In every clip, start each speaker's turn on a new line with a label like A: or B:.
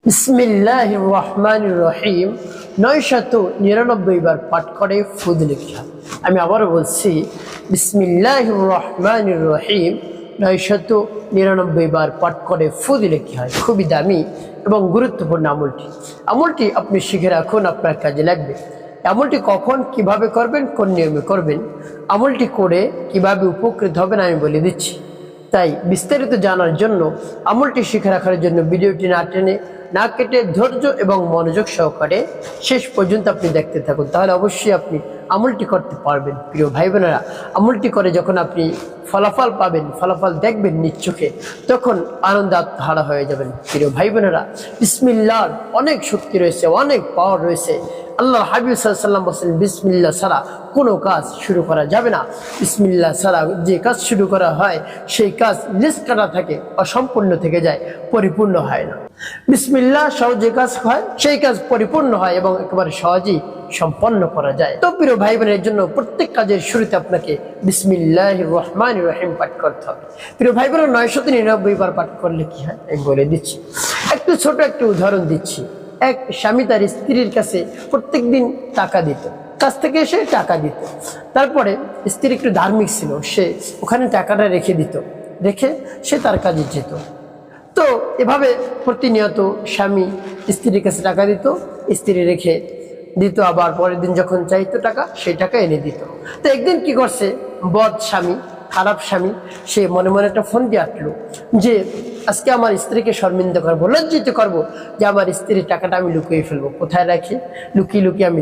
A: বিসমিল্লাহির রহমানির রহিম 999 বার পাঠ করে ফুদ লেখা। আমি আবারও বলছি, বিসমিল্লাহির রহমানির রহিম 999 বার পাঠ করে ফুদ লেখা হয়। খুবই দামি এবং গুরুত্বপূর্ণ আমলটি আপনি শিখে রাখুন, আপনার কাজে লাগবে। আমলটি কখন কিভাবে করবেন, কোন নিয়মে করবেন, আমলটি করে কিভাবে উপকৃত হবেন আমি বলে দিচ্ছি। তাই বিস্তারিত জানার জন্য, আমলটি শিখে রাখার জন্য ভিডিওটি না টেনে না কেটে ধৈর্য এবং মনোযোগ সহকারে শেষ পর্যন্ত আপনি দেখতে থাকুন, তাহলে অবশ্যই আপনি আমলটি করতে পারবেন। প্রিয় ভাই বোনেরা, আমলটি করে যখন আপনি ফলাফল পাবেন, ফলাফল দেখবেন নিজ চোখে, তখন আনন্দ আত্মহারা হয়ে যাবেন। প্রিয় ভাই বোনেরা, বিসমিল্লাহর অনেক শক্তি রয়েছে, অনেক পাওয়ার রয়েছে। আল্লাহ হাবিব সাল্লাল্লাহু আলাইহি ওয়াসাল্লাম বলেন, বিসমিল্লাহ ছাড়া কোনো কাজ শুরু করা যাবে না। বিসমিল্লাহ ছাড়া যে কাজ শুরু করা হয় সেই কাজ লিস্ট কাটা থাকে, অসম্পূর্ণ থেকে যায়, পরিপূর্ণ হয় না। বিসমিল্লাহ সহ যে কাজ হয় সেই কাজ পরিপূর্ণ হয় এবং একেবারে সহজেই সম্পন্ন করা যায়। তো প্রিয় ভাই বোনের জন্য প্রত্যেক কাজের শুরুতে আপনাকে বিসমিল্লাহির রহমানির রহিম পাঠ করতে হবে। প্রিয় ভাই বোনের 999 বার পাঠ করলে কি হয় আমি বলে দিচ্ছি। ছোট একটি উদাহরণ দিচ্ছি। এক স্বামী তার স্ত্রীর কাছে প্রত্যেক দিন টাকা দিত, কাছ থেকে এসে টাকা দিত। তারপরে স্ত্রী একটু ধার্মিক ছিল, সে ওখানে টাকাটা রেখে দিত, রেখে সে তার কাজে যেত। তো এভাবে প্রতিনিয়ত স্বামী স্ত্রীর কাছে টাকা দিত, স্ত্রী রেখে দিত, আবার পরের দিন যখন চাইতো টাকা, সেই টাকা এনে দিত। তো একদিন কি করছে, বদ স্বামী, খারাপ স্বামী, সে মনে মনে একটা ফোন দিয়ে আটলো যে আজকে আমার স্ত্রীকে শর্মিন্দা করবো, লজ্জিত করবো, যে আমার স্ত্রীর টাকাটা আমি লুকিয়ে ফেলবো। কোথায় রাখি? লুকিয়ে লুকিয়ে আমি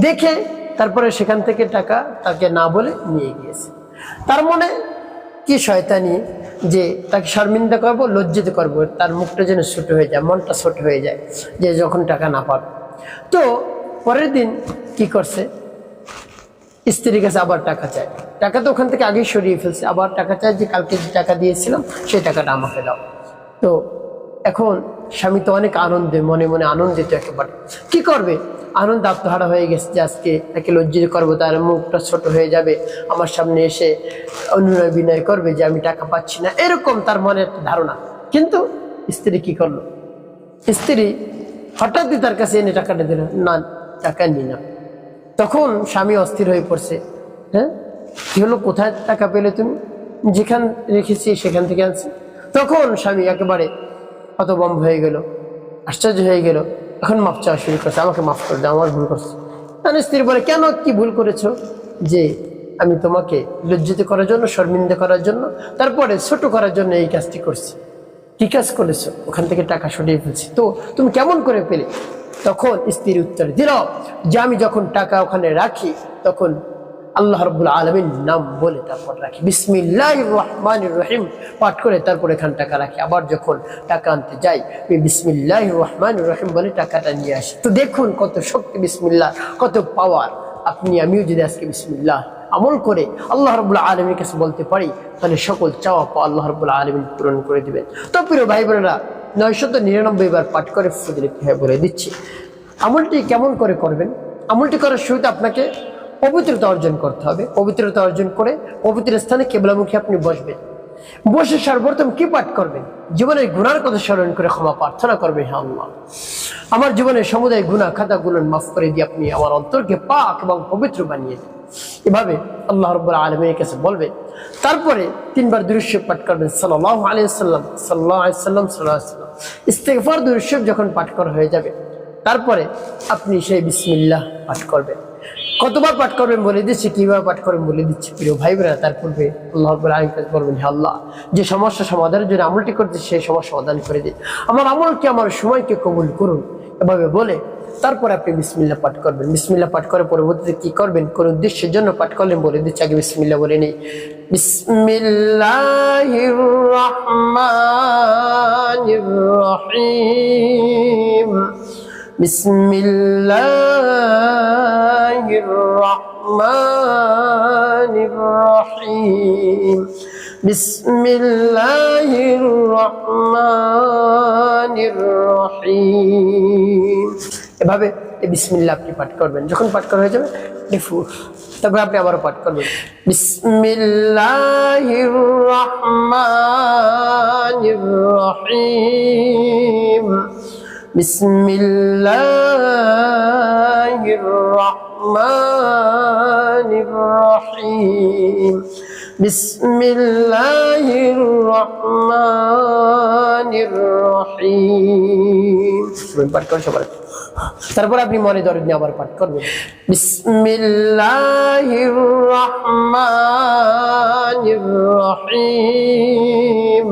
A: দেখে তারপরে সেখান থেকে টাকা তাকে না বলে নিয়ে গিয়েছে। তার মনে কি শয়তানি, যে তাকে শর্মিন্দা করবো, লজ্জিত করবো, তার মুখটা যেন ছোট হয়ে যায়, মনটা ছোট হয়ে যায়, যে যখন টাকা না পাবে। তো পরের দিন কি করছে, স্ত্রীর কাছে আবার টাকা চায়। টাকা তো ওখান থেকে আগেই সরিয়ে ফেলছে, আবার টাকা চায় যে কালকে যে টাকা দিয়েছিলাম সেই টাকাটা আমাকে দাও। তো এখন স্বামী তো অনেক আনন্দে, মনে মনে আনন্দিত, একেবারে কি করবে, আনন্দ আত্মহারা হয়ে গেছে যে আজকে তাকে লজ্জিত করবো, তার মুখটা ছোট হয়ে যাবে, আমার সামনে এসে অনুনয় বিনয় করবে যে আমি টাকা পাচ্ছি না, এরকম তার মনে একটা ধারণা। কিন্তু স্ত্রী কি করলো, স্ত্রী হঠাৎই তার কাছে এনে টাকাটা দিল, না টাকা নি না। তখন স্বামী অস্থির হয়ে পড়ছে, হ্যাঁ কি হলো, কোথায় টাকা পেলে তুমি? যেখান রেখেছি সেখান থেকে আনছি। তখন স্বামী একেবারে হতভম্ব হয়ে গেল, আশ্চর্য হয়ে গেল, এখন মাফ চাওয়া শুরু করছে, আমাকে মাফ করে দাও, আমার ভুল করছে। তার স্ত্রী বলে, কেন, কি ভুল করেছো? যে আমি তোমাকে লজ্জিত করার জন্য, শর্মিন্দা করার জন্য, তারপরে ছোট করার জন্য এই কাজটি করছি। কি কাজ করেছো? ওখান থেকে টাকা সরিয়ে ফেলছি, তো তুমি কেমন করে পেলে? তখন স্ত্রী উত্তর দিল যে আমি যখন টাকা ওখানে রাখি তখন আল্লাহ রাব্বুল আলামিন নাম বলে তারপর রাখি, বিসমিল্লাহির রহমানির রহিম পাঠ করে তারপর এখানে টাকা রাখি। আবার যখন টাকা আনতে যাই আমি বিসমিল্লাহির রহমানির রহিম বলে টাকাটা নিয়ে আসি। তো দেখুন কত শক্তি বিসমিল্লাহ, কত পাওয়ার। আপনি আমিও যদি আজকে বিসমিল্লাহ আমল করে আল্লাহ রাব্বুল আলামিনের কাছে বলতে পারি, তাহলে সকল চাওয়া পাওয়া আল্লাহ রাব্বুল আলামিন পূরণ করে দিবেন। তো প্রিয় ভাই বোনেরা, 999 বার পাঠ করে ফজিলত কিভাবে বলে দিচ্ছি। আমলটি কেমন করে করবেন? আমলটি করার শুরুতে আপনাকে পবিত্রতা অর্জন করতে হবে। পবিত্রতা অর্জন করে পবিত্র স্থানে কিবলামুখী আপনি বসবেন। বসে সর্বপ্রথম কি পাঠ করবেন? জীবনের গুনার কথা স্মরণ করে ক্ষমা প্রার্থনা করবেন, হে আল্লাহ আমার জীবনের সমুদায় গুনাহ খাতাগুলো মাফ করে দিয়ে আপনি আমার অন্তরকে পাক এবং পবিত্র বানিয়ে দিন। এভাবে আল্লাহ রাব্বুল আলামিনের কাছে বলবেন। তারপরে 3 বার দুরূদ শরীফ পাঠ করবেন, সাল্লাল্লাহু আলাইহি ওয়াসাল্লাম, সাল্লাল্লাহু আলাইহি ওয়াসাল্লাম, সাল্লাল্লাহু আলাইহি ওয়াসাল্লাম। ইস্তিগফার দুরূদ শরীফ যখন পাঠ করা হয়ে যাবে, তারপরে আপনি সেই বিসমিল্লাহ পাঠ করবেন। কতবার পাঠ করবেন বলে দিচ্ছি, কিভাবে পাঠ করবেন বলে দিচ্ছি। প্রিয় ভাই বোনেরা, তার পূর্বে আল্লাহ রাব্বুল আলামিনের কাছে বলবেন, হে আল্লাহ যে সমস্যা সমাধানের জন্য আমলটি করতে, সেই সমস্যা সমাধান করে দিন, আমার আমলকে, আমার সময়কে কবুল করুন। এভাবে বলে তারপরে আপনি বিসমিল্লাহ পাঠ করবেন। বিসমিল্লাহ পাঠ করে পরবর্তীতে কি করবেন, কোন উদ্দেশ্যের জন্য পাঠ করলেন বলে দিচ্ছি। আগে বিসমিল্লাহ বলে নেই। বিসমিল্লাহির রহমানির রহিম, বিসমিল্লাহির রহমানির রহিম, বিসমিল্লাহির রহমানির রহিম। এভাবে বিসমিল্লাহ আপনি পাঠ করবেন। যখন পাঠ করা হয়ে যাবে তারপর আপনি আবারও পাঠ করবেন, বিসমিল্লাহির রহমানির রহিম, বিসমিল্লাহির রহমানির রহিম, বিসমিল্লাহির রহমানির রহিম। পাঠ করে সবার। তারপর আপনি মনে দরদ নিয়ে আবার পাঠ করবেন, বিসমিল্লাহির রহমানির রহিম,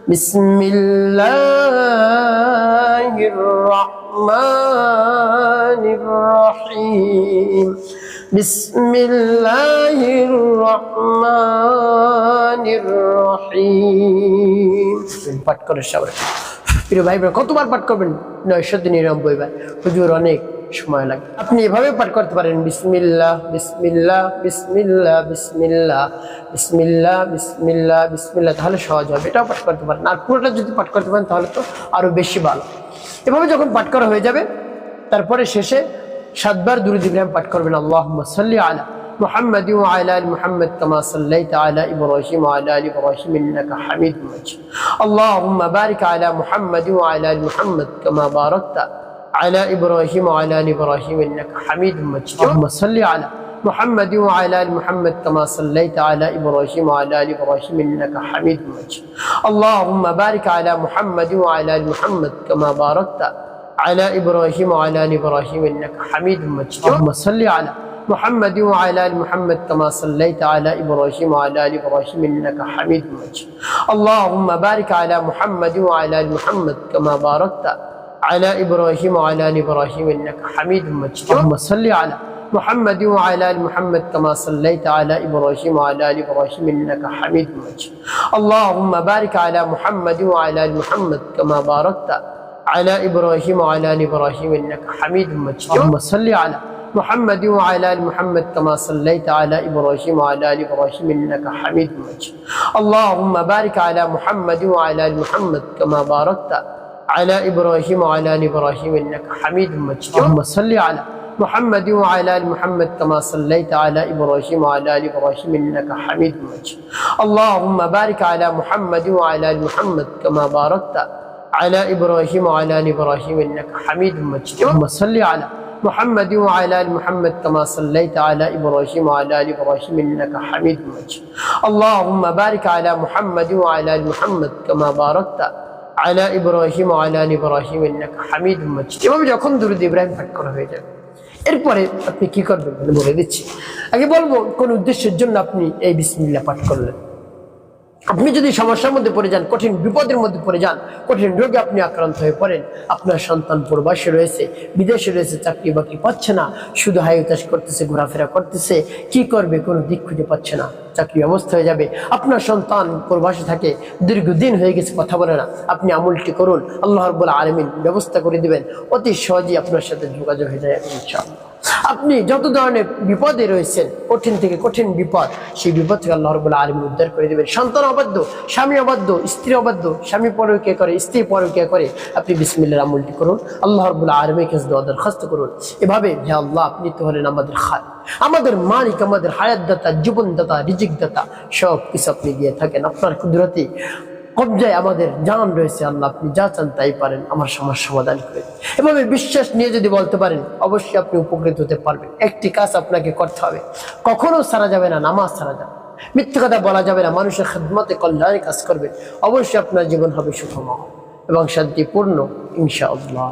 A: বিসমিল্লাহির রহমানির রহিম, বিসমিল্লাহির রহমানির রহিম। পাঠ করে সবাই। প্রিয় ভাই বোন, কতবার পাঠ করবেন? 999 বার। হুজুর অনেক সময় লাগে। আপনি এভাবে পাঠ করতে পারেন, বিসমিল্লাহ বিসমিল্লাহ বিসমিল্লাহ বিসমিল্লাহ বিসমিল্লাহ বিসমিল্লাহ বিসমিল্লাহ, তাহলে সহজ হবে। এটাও পাঠ করতে পারেন। আর পুরোটা যদি পাঠ করতে পারেন তাহলে তো আরো বেশি ভালো। এভাবে যখন পাঠ করা হয়ে যাবে, তারপরে শেষে 7 বার দুরূদ ইব্রাহিম পাঠ করবেন। আল্লাহুম্মা সাল্লি আলা محمد وعلى آل محمد كما صليت على إبراهيم وعلى آل إبراهيم إنك حميد مجيد. اللهم بارك على محمد وعلى آل محمد كما باركت على إبراهيم وعلى آل إبراهيم إنك حميد مجيد. اللهم صل على محمد وعلى آل محمد كما صليت على إبراهيم وعلى آل إبراهيم إنك حميد مجيد. اللهم بارك على محمد وعلى آل محمد كما باركت على إبراهيم وعلى آل إبراهيم إنك حميد مجيد. اللهم صل على محمد وعلى آل محمد كما صليت على إبراهيم وعلى آل إبراهيم إنك حميد مجيد. اللهم بارك على محمد وعلى آل محمد كما باركت على إبراهيم وعلى آل إبراهيم إنك حميد مجيد. اللهم صل على محمد وعلى آل محمد كما صليت على إبراهيم وعلى آل إبراهيم إنك حميد مجيد. اللهم بارك على محمد وعلى آل محمد كما باركت على إبراهيم وعلى آل إبراهيم إنك حميد مجيد. اللهم صل على محمد وعلى آل محمد كما صليت على إبراهيم وعلى آل إبراهيم إنك حميد مجيد. اللهم بارك على محمد وعلى آل محمد كما باركت على إبراهيم وعلى آل إبراهيم إنك حميد مجيد. اللهم صل على محمد وعلى آل محمد كما صليت على إبراهيم وعلى آل إبراهيم إنك حميد مجيد. اللهم بارك على محمد وعلى آل محمد كما باركت على إبراهيم وعلى آل إبراهيم إنك حميد مجيد. اللهم صل على محمد وعلى آل محمد كما صليت على إبراهيم وعلى آل إبراهيم إنك حميد مجيد. اللهم بارك على محمد وعلى آل محمد كما باركت على إبراهيم وعلى آل إبراهيم إنك حميد مجيد. এভাবে যখন দুরূদ ইব্রাহিম পাঠ করা হয়ে যাবে, এরপরে আপনি কি করবেন বলে দিচ্ছি। আগে বলবো কোন উদ্দেশ্যের জন্য আপনি এই বিসমিল্লাহ পাঠ করলেন। আপনি যদি সমস্যার মধ্যে পড়ে যান, কঠিন বিপদের মধ্যে পড়ে যান, কঠিন রোগে আপনি আক্রান্ত হয়ে পড়েন, আপনার সন্তান প্রবাসে রয়েছে, বিদেশে রয়েছে, চাকরি বাকরি পাচ্ছে না, শুধু হাইতাস করতেছে, ঘোরাফেরা করতেছে, কি করবে কোনো দিক খুঁজে পাচ্ছে না, চাকরি অবস্থা হয়ে যাবে, আপনার সন্তান প্রবাসে থাকে, দীর্ঘদিন হয়ে গেছে, কথা বলে না, আপনি আমলটি করুন, আল্লাহ রাব্বুল আলামিন ব্যবস্থা করে দিবেন, অতি সহজেই আপনার সাথে যোগাযোগ হয়ে যায় ইনশাআল্লাহ। আপনি যত ধরনের বিপদে রয়েছেন, কঠিন থেকে কঠিন বিপদ, সেই বিপদ থেকে আল্লাহ রাব্বুল আলামিন উদ্ধার করে দেবেন। সন্তান অবাধ্য, স্বামী অবাধ্য, স্ত্রী অবাধ্য, স্বামী পরকীয়া করে, স্ত্রী পরকীয়া করে, আপনি বিসমিল্লাহর আমলটি করুন, আল্লাহ রাব্বুল আলামিনের কাছে দোয়া দরখাস্ত করুন। এভাবে হে আল্লাহ, আপনি তো হলেন আমাদের খালিক, আমাদের মালিক, আমাদের হায়াত দাতা, জীবন দাতা, রিজিক দাতা, সব কিছু আপনি দিয়ে থাকেন। আপনার কুদরতি কবজায় আমাদের জান রয়েছে। আল্লাহ, আপনি যা চান তাই পারেন, আমার সমস্যার সমাধান করে। এভাবে বিশ্বাস নিয়ে যদি বলতে পারেন, অবশ্যই আপনি উপকৃত হতে পারবেন। একটি কাজ আপনাকে করতে হবে, কখনো ছাড়া যাবে না, নামাজ ছাড়া যাবে, মিথ্যা কথা বলা যাবে না, মানুষের খেদমতে কল্যাণে কাজ করবে, অবশ্যই আপনার জীবন হবে সুখময় এবং শান্তিপূর্ণ ইনশাআল্লাহ।